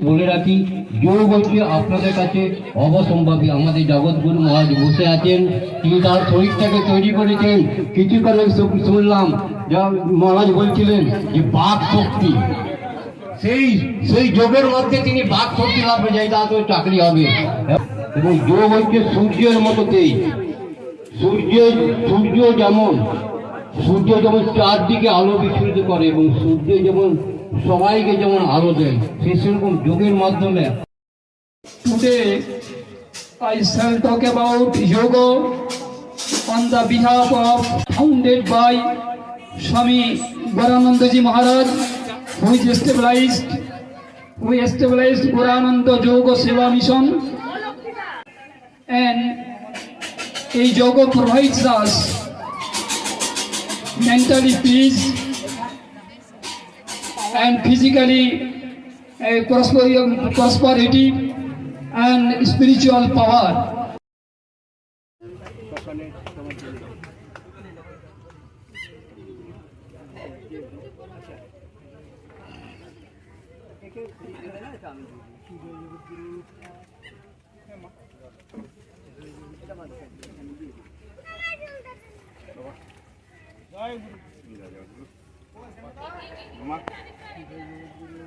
বলে রাখি, যোগ হচ্ছে আপনাদের কাছে অবসম্ভাবী। আমাদের জগৎগুরু মহারাজ বসে আছেন, তিনি তার শরীরটাকে তৈরি করেছেন। কিছুক্ষণ আগে শুনলাম যা মহারাজ বলছিলেন যে বাক শক্তি, সেই সেই যোগের মধ্যে তিনি বাক শক্তি লাভ হয়ে যায়, তার তো চাকরি হবে। এবং যোগ হচ্ছে সূর্যের মতো তেজ। সূর্য যেমন চারদিকে আলো বিচ্ছুরিত করে এবং সূর্য যেমন সবাইকে যেমন আলো দেয়, সেরকম যোগের মাধ্যমে। Today I shall talk about yoga on the behalf of founded by Swami Gaurānanda Ji Maharaj, who established Gaurānanda Yoga Seva Mission, and a yoga provides us mentally peace and physically prosperity and spiritual power. Joy Guru.